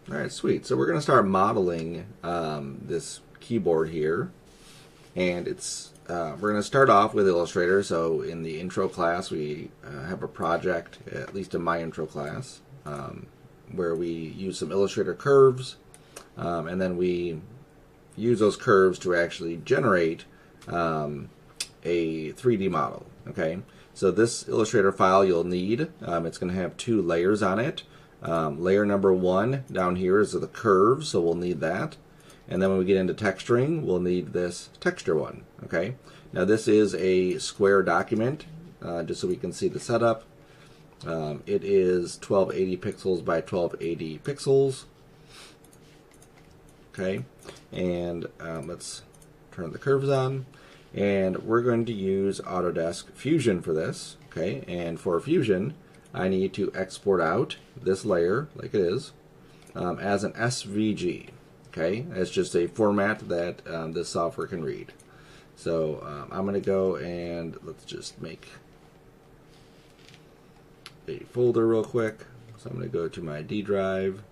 All right, sweet. So we're going to start modeling this keyboard here, and we're going to start off with Illustrator. So in the intro class, we have a project, at least in my intro class, where we use some Illustrator curves, and then we use those curves to actually generate a 3D model. Okay, so this Illustrator file you'll need. It's going to have 2 layers on it. Layer number 1 down here is the curves, so we'll need that. And then when we get into texturing, we'll need this texture one. Okay. Now this is a square document, just so we can see the setup. It is 1280 pixels by 1280 pixels. Okay. And let's turn the curves on. And we're going to use Autodesk Fusion for this. Okay. And for Fusion, I need to export out this layer, like it is, as an SVG. Okay, it's just a format that this software can read. So I'm going to go and let's just make a folder real quick. So I'm going to go to my D drive.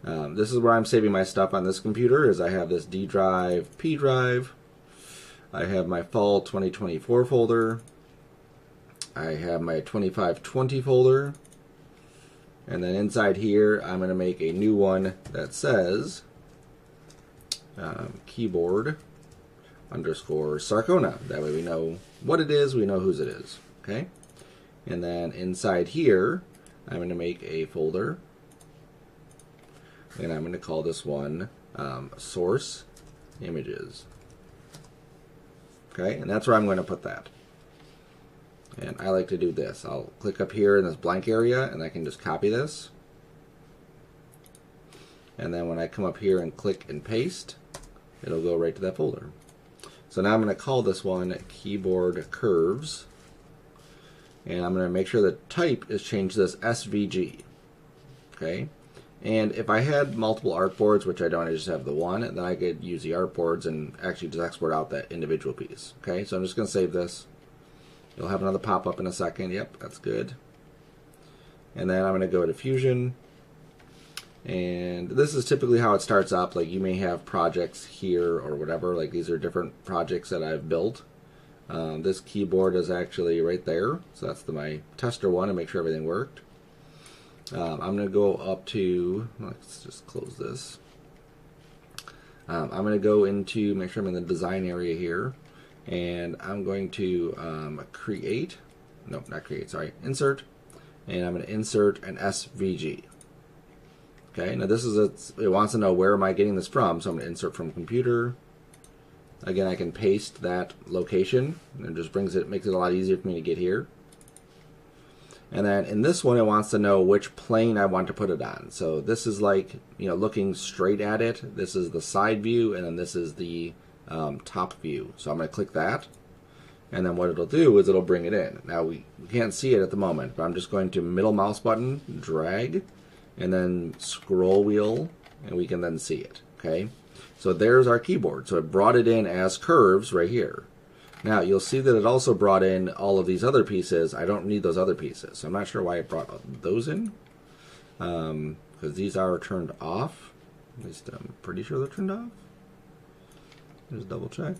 This is where I'm saving my stuff on this computer. Is I have this D drive, P drive. I have my fall 2024 folder. I have my 2520 folder, and then inside here I'm going to make a new one that says keyboard underscore Sarcona. That way we know what it is, we know whose it is. Okay, and then inside here I'm going to make a folder, and I'm going to call this one source images. Okay, and that's where I'm going to put that. And I like to do this. I'll click up here in this blank area, and I can just copy this. And then when I come up here and click and paste, it'll go right to that folder. So now I'm going to call this one Keyboard Curves. And I'm going to make sure the type is changed to this SVG. Okay. And if I had multiple artboards, which I don't, I just have the one, then I could use the artboards and actually just export out that individual piece. Okay. So I'm just going to save this. You'll have another pop-up in a second. Yep, that's good. And then I'm going to go to Fusion. And this is typically how it starts up. Like you may have projects here or whatever. Like these are different projects that I've built. This keyboard is actually right there. So that's my tester one to make sure everything worked. I'm going to go up to, let's just close this. I'm going to go into, make sure I'm in the design area here. And I'm going to insert, and I'm going to insert an SVG. Okay, now this is it wants to know where am I getting this from, so I'm going to insert from computer. Again, I can paste that location, and it just makes it a lot easier for me to get here. And then in this one, it wants to know which plane I want to put it on. So this is like, looking straight at it. This is the side view, and then this is the top view. So I'm going to click that, and then what it'll do is it'll bring it in. Now we can't see it at the moment, but I'm just going to middle mouse button, drag, and then scroll wheel, and we can then see it. Okay, so there's our keyboard. So it brought it in as curves right here. Now you'll see that it also brought in all of these other pieces. I don't need those other pieces, so I'm not sure why it brought those in, because these are turned off. At least I'm pretty sure they're turned off. Just double check.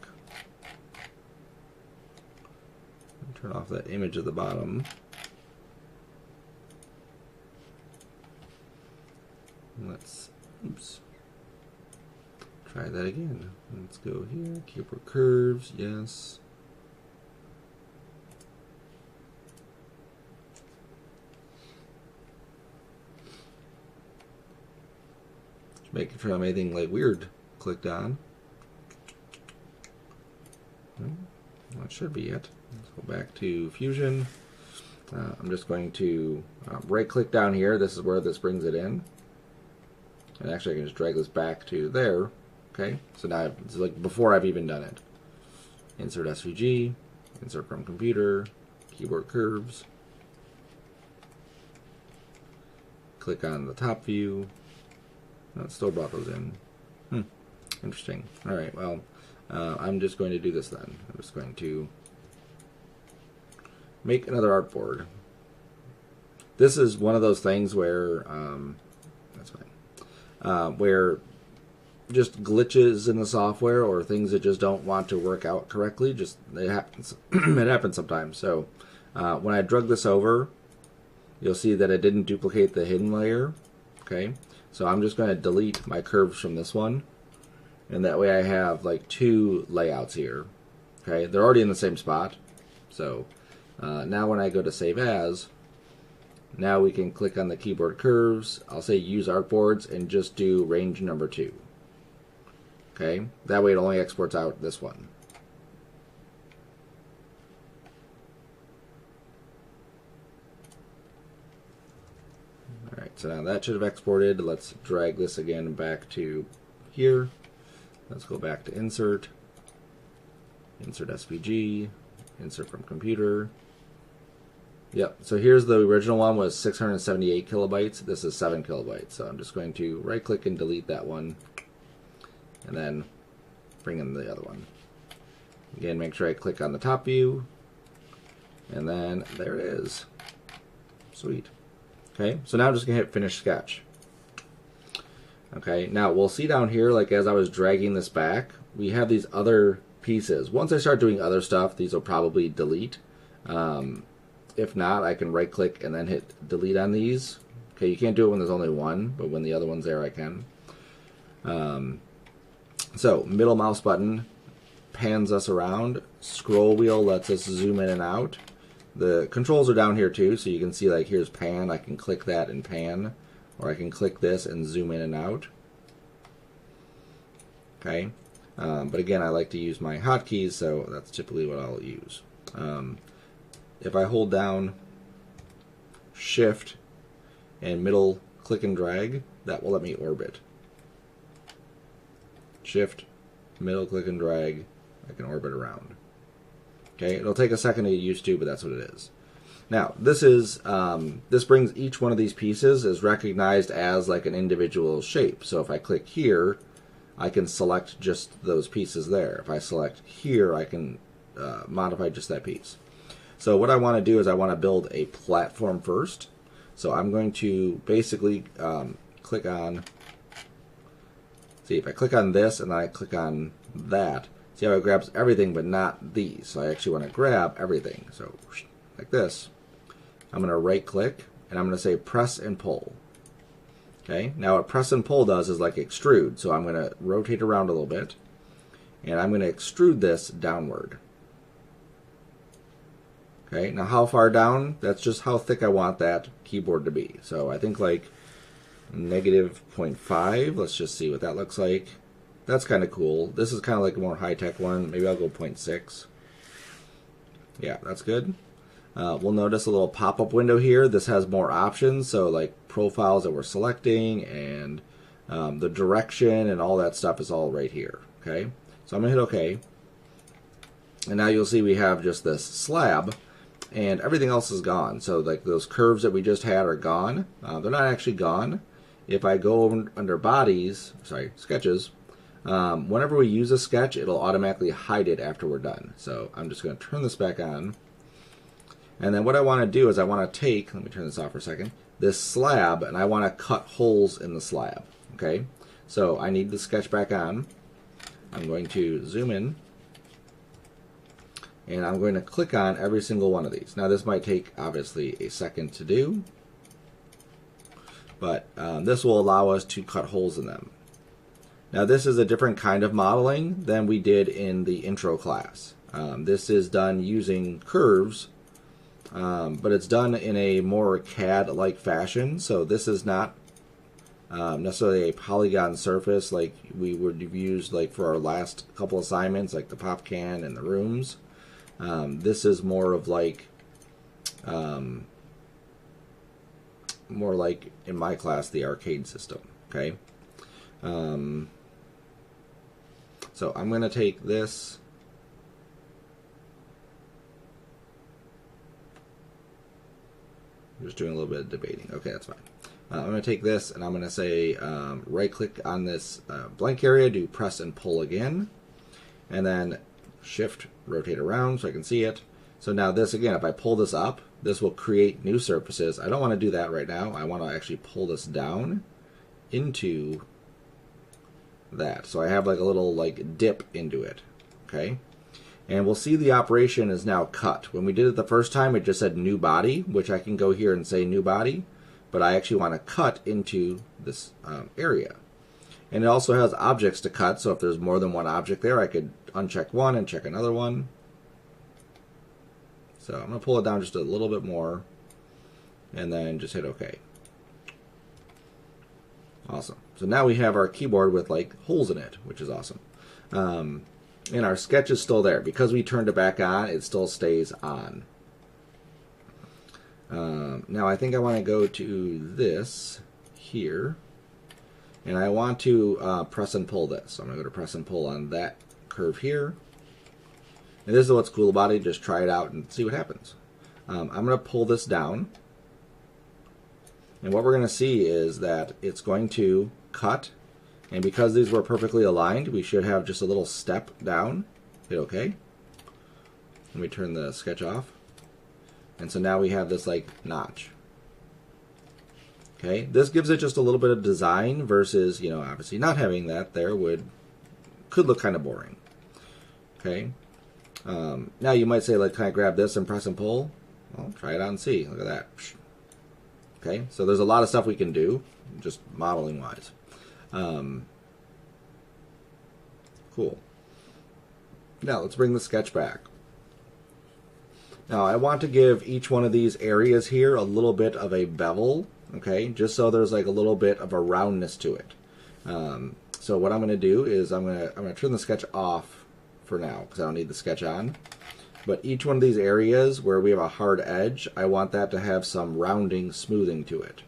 Turn off that image at the bottom. Let's try that again. Let's go here. Keyboard curves, yes. Just making sure I'm anything like weird clicked on. That should be it. Let's go back to Fusion. I'm just going to right click down here. This is where this brings it in. And actually I can just drag this back to there. Okay, so now it's like before I've even done it. Insert SVG, insert from computer, keyboard curves. Click on the top view. No, it still brought those in. Interesting. Alright, well, I'm just going to do this then. I'm just going to make another artboard. This is one of those things where, that's fine. where just glitches in the software or things that just don't want to work out correctly. Just it happens. It happens sometimes. So when I drug this over, you'll see that it didn't duplicate the hidden layer. Okay, so I'm just going to delete my curves from this one, and that way I have like two layouts here. Okay, they're already in the same spot. So now when I go to save as, now we can click on the keyboard curves. I'll say use artboards and just do range number 2. Okay, that way it only exports out this one. Alright, so now that should have exported. Let's drag this again back to here. Let's go back to insert, insert SVG, insert from computer. Yep, so here's the original one was 678 kilobytes. This is 7 kilobytes. So I'm just going to right click and delete that one, and then bring in the other one. Again, make sure I click on the top view, and then there it is. Sweet. Okay, so now I'm just gonna hit finish sketch. Okay, now we'll see down here, like as I was dragging this back, we have these other pieces. Once I start doing other stuff, these will probably delete. If not, I can right click and then hit delete on these. Okay, you can't do it when there's only one, but when the other one's there, I can. So middle mouse button pans us around. Scroll wheel lets us zoom in and out. The controls are down here too, so you can see like here's pan. I can click that and pan, or I can click this and zoom in and out. Okay, but again, I like to use my hotkeys, so that's typically what I'll use. If I hold down Shift and middle click and drag, that will let me orbit. Shift, middle click and drag, I can orbit around. Okay, it'll take a second to get used to, but that's what it is. Now, this is this brings each one of these pieces is recognized as like an individual shape. So if I click here, I can select just those pieces there. If I select here, I can modify just that piece. So what I want to do is I want to build a platform first. So I'm going to basically click on, see if I click on this and then I click on that, see how it grabs everything but not these. So I actually want to grab everything. So like this, I'm going to right click and I'm going to say press and pull. Okay, now what press and pull does is like extrude. So I'm going to rotate around a little bit and I'm going to extrude this downward. Okay, now how far down? That's just how thick I want that keyboard to be. So I think like -0.5. Let's just see what that looks like. That's kind of cool. This is kind of like a more high-tech one. Maybe I'll go 0.6. Yeah, that's good. We'll notice a little pop-up window here. This has more options. So like profiles that we're selecting and the direction and all that stuff is all right here. Okay, so I'm going to hit OK. And now you'll see we have just this slab. And everything else is gone. So like those curves that we just had are gone. They're not actually gone. If I go over under bodies, sorry, sketches, whenever we use a sketch, it'll automatically hide it after we're done. So I'm just going to turn this back on. And then what I want to do is I want to take, let me turn this off for a second, this slab, and I want to cut holes in the slab. Okay, so I need the sketch back on. I'm going to zoom in. And I'm going to click on every single one of these. Now this might take obviously a second to do, but this will allow us to cut holes in them. Now this is a different kind of modeling than we did in the intro class. This is done using curves, but it's done in a more CAD-like fashion. So this is not necessarily a polygon surface like we would have used like for our last couple assignments, like the pop can and the rooms. This is more of like, in my class, the arcade system. Okay. So I'm going to take this. I'm just doing a little bit of debating. Okay, that's fine. I'm going to take this and I'm going to say right click on this blank area, do press and pull again, and then Shift, rotate around so I can see it. So now this again, if I pull this up, this will create new surfaces. I don't want to do that right now. I want to actually pull this down into that. So I have like a little like dip into it, okay? And we'll see the operation is now cut. When we did it the first time, it just said new body, which I can go here and say new body, but I actually want to cut into this area. And it also has objects to cut, so if there's more than one object there, I could uncheck one and check another one. So I'm going to pull it down just a little bit more, and then just hit OK. Awesome. So now we have our keyboard with like holes in it, which is awesome. And our sketch is still there. Because we turned it back on, it still stays on. Now I think I want to go to this here, and I want to press and pull this. So I'm going to go to press and pull on that curve here. And this is what's cool about it. Just try it out and see what happens. I'm going to pull this down. And what we're going to see is that it's going to cut. And because these were perfectly aligned, we should have just a little step down. Hit OK. Let me turn the sketch off. And so now we have this like notch. Okay, this gives it just a little bit of design versus, you know, obviously not having that there could look kind of boring. Okay. Now you might say, like, can I grab this and press and pull? Well, try it out and see. Look at that. Okay, so there's a lot of stuff we can do, just modeling wise. Cool. Now let's bring the sketch back. Now I want to give each one of these areas here a little bit of a bevel, okay, just so there's like a little bit of a roundness to it. So what I'm going to do is I'm going to turn the sketch off for now because I don't need the sketch on. But each one of these areas where we have a hard edge, I want that to have some rounding, smoothing to it.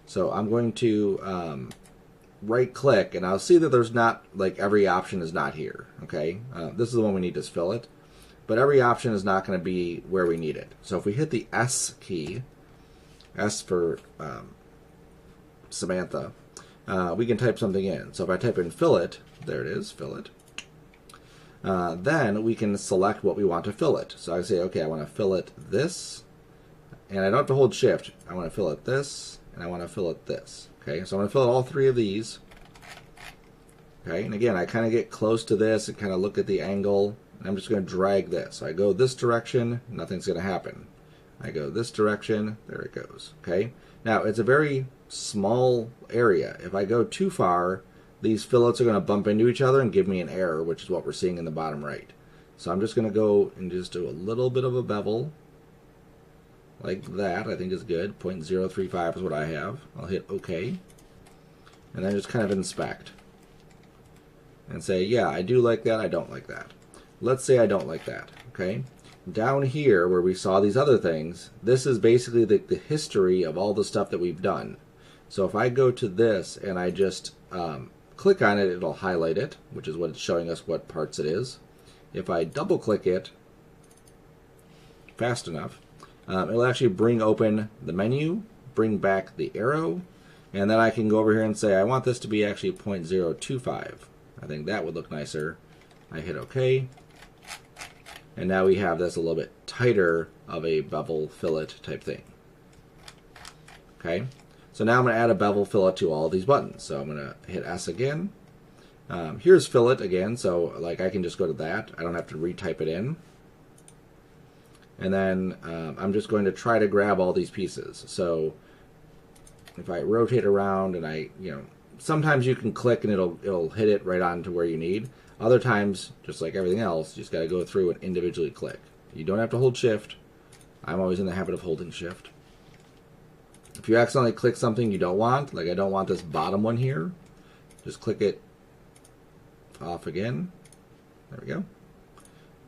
So I'm going to right click, and I'll see that there's not, like, every option is not here, okay? This is the one we need to fill it. But every option is not going to be where we need it. So if we hit the S key, S for Samantha, we can type something in. So if I type in fillet, there it is, fillet. Then we can select what we want to fillet. So I say, okay, I want to fillet this, and I don't have to hold shift. I want to fillet this, and I want to fillet this. Okay, so I'm going to fillet all three of these. Okay, and again, I kind of get close to this and kind of look at the angle, and I'm just going to drag this. So I go this direction, nothing's going to happen. I go this direction, there it goes. Okay, now it's a very small area. If I go too far, these fillets are going to bump into each other and give me an error, which is what we're seeing in the bottom right. So I'm just going to go and just do a little bit of a bevel, like that. I think is good. 0.035 is what I have. I'll hit OK, and then just kind of inspect and say, yeah, I do like that, I don't like that. Let's say I don't like that. Okay, down here where we saw these other things, this is basically the history of all the stuff that we've done. So if I go to this and I just click on it, it'll highlight it, which is what it's showing us what parts it is. If I double click it fast enough, it'll actually bring open the menu, bring back the arrow, and then I can go over here and say I want this to be actually 0.025. I think that would look nicer. I hit OK, and now we have this a little bit tighter of a bevel fillet type thing. Okay. So now I'm going to add a bevel fillet to all of these buttons. So I'm going to hit S again. Here's fillet again, so like I can just go to that. I don't have to retype it in. And then I'm just going to try to grab all these pieces. So if I rotate around and sometimes you can click and it'll hit it right on to where you need. Other times, just like everything else, you just got to go through and individually click. You don't have to hold shift. I'm always in the habit of holding shift. If you accidentally click something you don't want, like I don't want this bottom one here, just click it off again. There we go.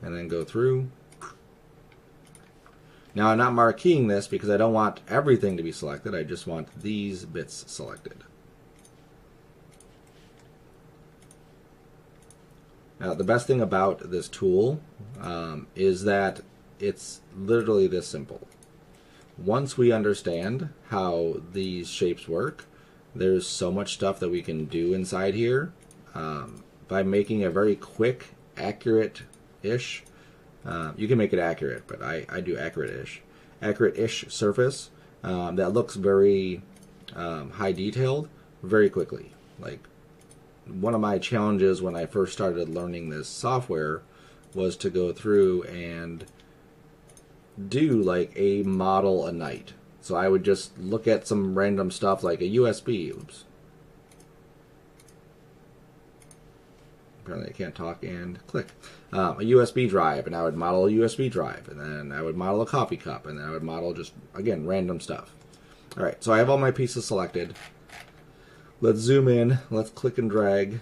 And then go through. Now I'm not marqueing this because I don't want everything to be selected. I just want these bits selected. Now the best thing about this tool is that it's literally this simple. Once we understand how these shapes work, there's so much stuff that we can do inside here by making a very quick, accurate-ish. You can make it accurate, but I do accurate-ish surface that looks very high detailed very quickly. Like one of my challenges when I first started learning this software was to go through and do like a model a night. So I would just look at some random stuff like a USB. Oops. Apparently I can't talk and click. A USB drive, and I would model a USB drive, and then I would model a coffee cup, and then I would model just, again, random stuff. All right, so I have all my pieces selected. Let's zoom in. Let's click and drag.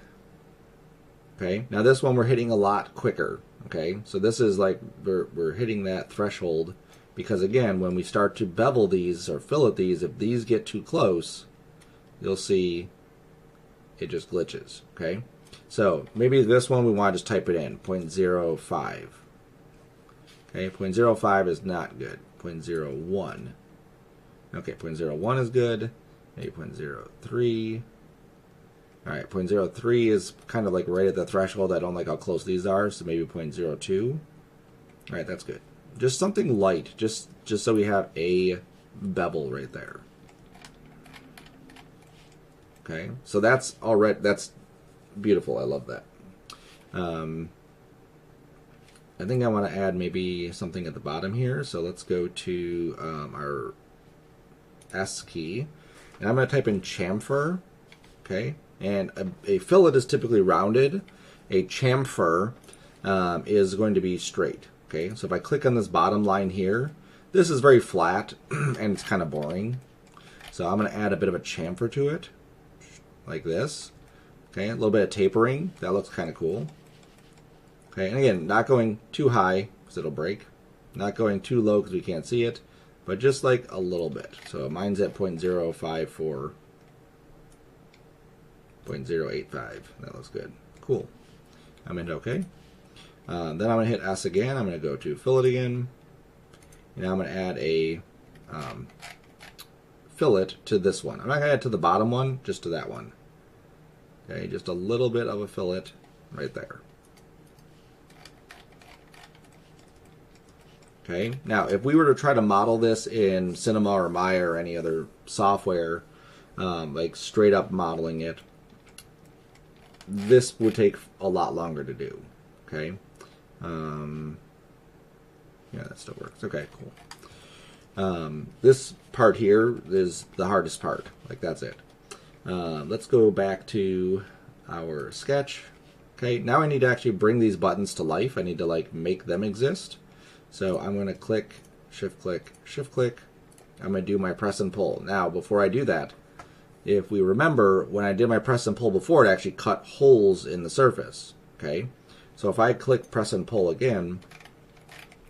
Okay, now this one we're hitting a lot quicker. Okay, so this is like we're hitting that threshold because, again, when we start to bevel these or fillet these, if these get too close, you'll see it just glitches. Okay. So maybe this one we want to just type it in, 0.05. Okay, 0.05 is not good. 0.01. Okay, 0.01 is good. Maybe 0.03. All right, 0.03 is kind of like right at the threshold. I don't like how close these are, so maybe 0.02. All right, that's good. Just something light, just so we have a bevel right there. Okay, so that's already, that's beautiful. I love that. I think I want to add maybe something at the bottom here. So let's go to our S key. And I'm going to type in chamfer. Okay. And a fillet is typically rounded. A chamfer is going to be straight. Okay. So if I click on this bottom line here, this is very flat and it's kind of boring. So I'm going to add a bit of a chamfer to it. Like this. Okay, a little bit of tapering. That looks kind of cool. Okay, and again, not going too high because it'll break. Not going too low because we can't see it. But just like a little bit. So mine's at 0.054. 0.085. That looks good. Cool. I'm going to hit OK. Then I'm going to hit S again. I'm going to go to fillet again. And now I'm going to add a fillet to this one. I'm not going to add to the bottom one, just to that one. Okay, just a little bit of a fillet right there. Okay, now if we were to try to model this in Cinema or Maya or any other software, like straight up modeling it, this would take a lot longer to do. Okay, yeah, that still works. Okay, cool. This part here is the hardest part. Like, that's it. Let's go back to our sketch. Okay, now I need to actually bring these buttons to life. I need to like make them exist. So I'm going to click, shift click, shift click. I'm going to do my press and pull. Now, before I do that, if we remember, when I did my press and pull before, it actually cut holes in the surface. Okay, so if I click press and pull again,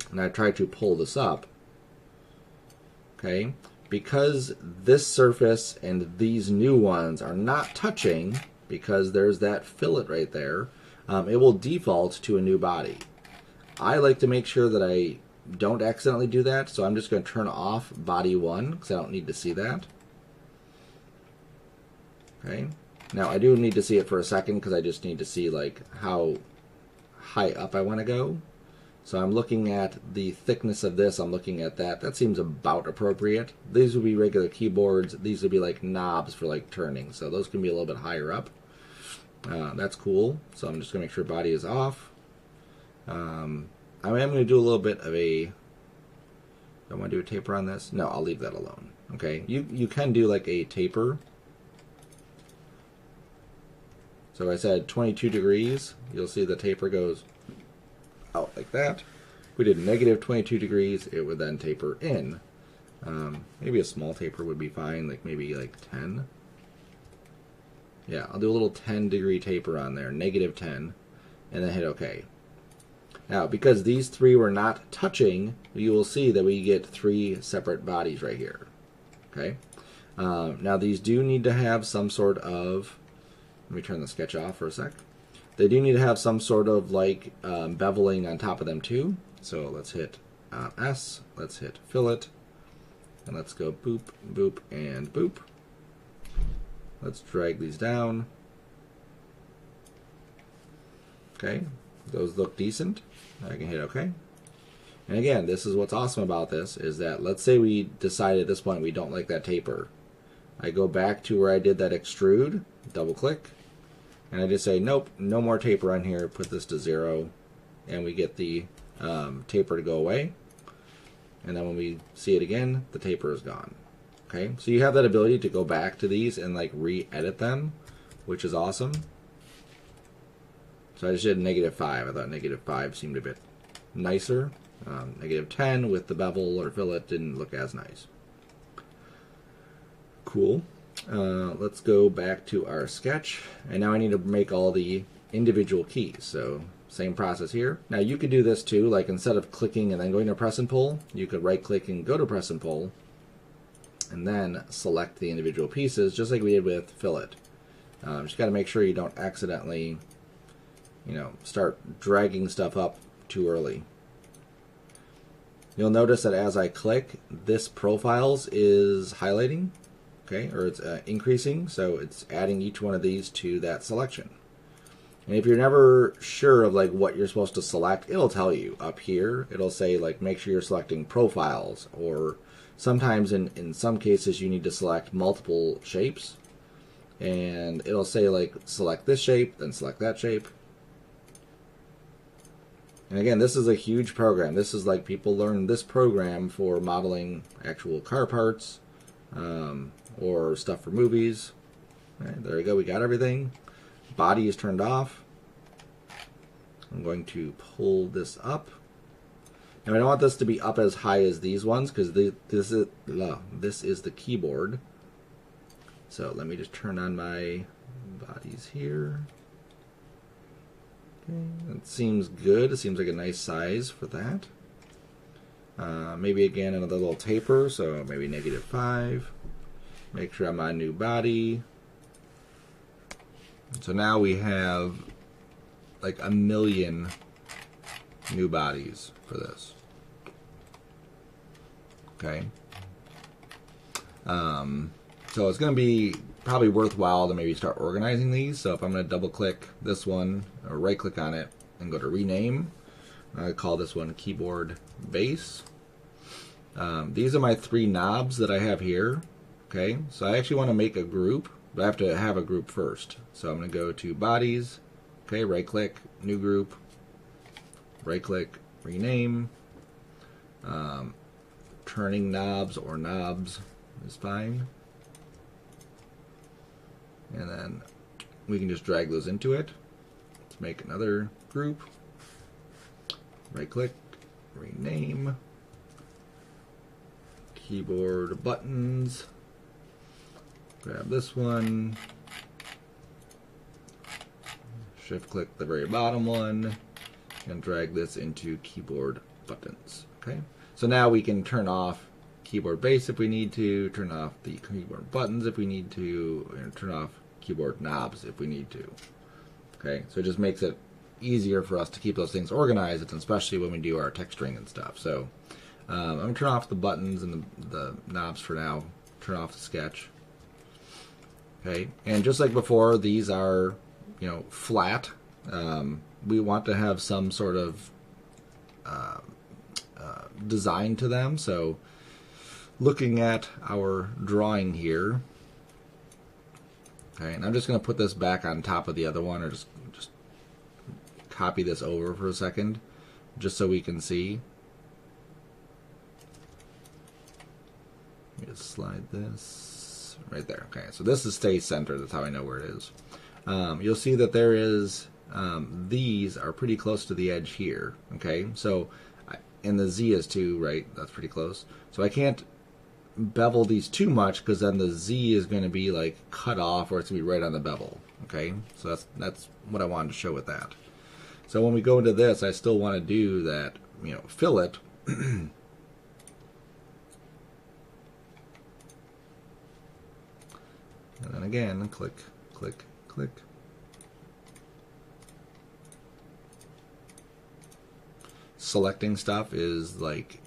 and I try to pull this up, okay, because this surface and these new ones are not touching, because there's that fillet right there, it will default to a new body. I like to make sure that I don't accidentally do that, so I'm just going to turn off body 1 because I don't need to see that. Okay, now I do need to see it for a second because I just need to see like how high up I want to go. So I'm looking at the thickness of this, I'm looking at that. That seems about appropriate. These would be regular keyboards. These would be like knobs for like turning. So those can be a little bit higher up. That's cool. So I'm just going to make sure body is off. I am going to do a little bit of a... Do I want to do a taper on this? No, I'll leave that alone. Okay, you can do like a taper. So if I said 22 degrees, you'll see the taper goes out like that. If we did negative 22 degrees, it would then taper in. Maybe a small taper would be fine, like maybe like 10. Yeah, I'll do a little 10 degree taper on there, negative 10, and then hit OK. Now, because these three were not touching, you will see that we get 3 separate bodies right here. Okay. Now, these do need to have some sort of... Let me turn the sketch off for a sec. They do need to have some sort of like beveling on top of them too. So let's hit S, let's hit fillet, and let's go boop, boop, and boop. Let's drag these down. Okay, those look decent. I can hit OK. And again, this is what's awesome about this, is that let's say we decide at this point we don't like that taper. I go back to where I did that extrude, double click, and I just say, nope, no more taper on here, put this to 0, and we get the taper to go away. And then when we see it again, the taper is gone. Okay, so you have that ability to go back to these and like re-edit them, which is awesome. So I just did -5. I thought -5 seemed a bit nicer. -10 with the bevel or fillet didn't look as nice. Cool. Let's go back to our sketch, and now I need to make all the individual keys. So same process here. Now you could do this too, like instead of clicking and then going to press and pull, you could right click and go to press and pull, and then select the individual pieces, just like we did with fillet. Just got to make sure you don't accidentally, start dragging stuff up too early. You'll notice that as I click, this profiles is highlighting, okay, or it's increasing, so it's adding each one of these to that selection. And if you're never sure of like what you're supposed to select, it'll tell you up here. It'll say like make sure you're selecting profiles, or sometimes in some cases you need to select multiple shapes, and it'll say like select this shape, then select that shape. And again, this is a huge program. This is like people learn this program for modeling actual car parts or stuff for movies. All right, there we go. We got everything. Body is turned off. I'm going to pull this up. Now I don't want this to be up as high as these ones because this is the keyboard. So let me just turn on my bodies here. Okay, that seems good. It seems like a nice size for that. Maybe again another little taper, so maybe -5. Make sure I'm on new body. So now we have like 1 million new bodies for this. Okay. So it's going to be probably worthwhile to maybe start organizing these. So if I'm going to double click this one or right click on it and go to rename, I call this one keyboard base. These are my 3 knobs that I have here. Okay, so I actually want to make a group, but I have to have a group first. So I'm going to go to bodies, okay, right click, new group, right click, rename. Turning knobs or knobs is fine. And then we can just drag those into it. Let's make another group. Right click, rename. Keyboard buttons. Grab this one. Shift click the very bottom one and drag this into keyboard buttons. Okay. So now we can turn off keyboard base if we need to, turn off the keyboard buttons if we need to, and turn off keyboard knobs if we need to. Okay, so it just makes it easier for us to keep those things organized, especially when we do our texturing and stuff. So I'm going to turn off the buttons and the knobs for now, turn off the sketch. Okay, and just like before, these are, flat. We want to have some sort of design to them. So looking at our drawing here, okay, and I'm just going to put this back on top of the other one, or just copy this over for a second, just so we can see. Let me just slide this right there. Okay, so this is stay center. That's how I know where it is. You'll see that there is, these are pretty close to the edge here. Okay, so, and the Z is too, right? That's pretty close. So I can't bevel these too much because then the Z is going to be like cut off, or it's going to be right on the bevel. Okay, so that's what I wanted to show with that. So when we go into this, I still want to do that, fillet. And then again, click, click, click. Selecting stuff is like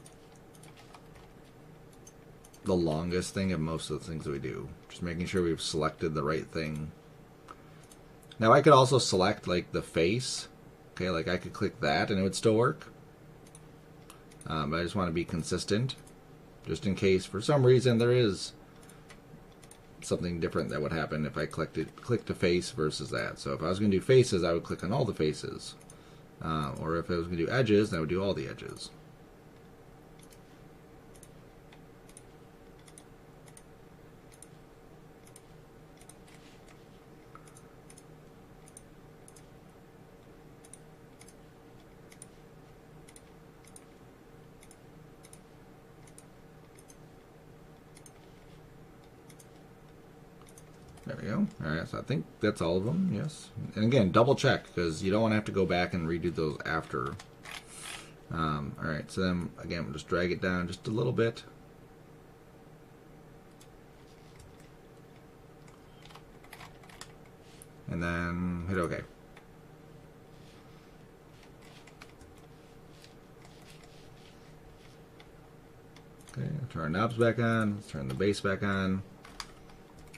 the longest thing of most of the things that we do. Just making sure we've selected the right thing. Now I could also select like the face. Okay, like I could click that and it would still work. But I just want to be consistent, just in case for some reason there is something different that would happen if I clicked a face versus that. So if I was going to do faces, I would click on all the faces. Or if I was going to do edges, then I would do all the edges. There we go. All right, so I think that's all of them, yes. And again, double check, because you don't want to have to go back and redo those after. All right, so then, again, we'll just drag it down just a little bit. And then hit OK. Okay, turn our knobs back on, let's turn the base back on.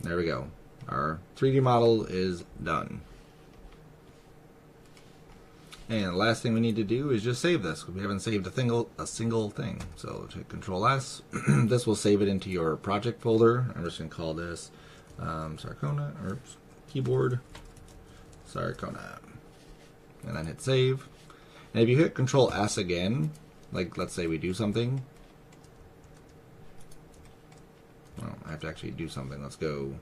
There we go. Our 3D model is done. And the last thing we need to do is just save this. We haven't saved a single thing. So take Control S. This will save it into your project folder. I'm just going to call this Sarcona, or keyboard Sarcona. And then hit save. And if you hit Control S again, like let's say we do something. Well, I have to actually do something. Let's go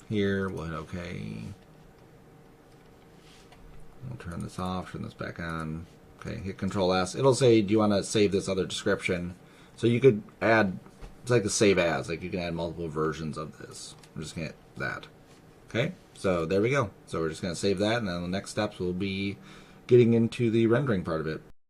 here. We'll hit OK. We'll turn this off, turn this back on. Okay, hit Control S. It'll say, do you want to save this other description? So you could add, it's like the save as, like you can add multiple versions of this. I'm just going to hit that. Okay, so there we go. So we're just going to save that, and then the next steps will be getting into the rendering part of it.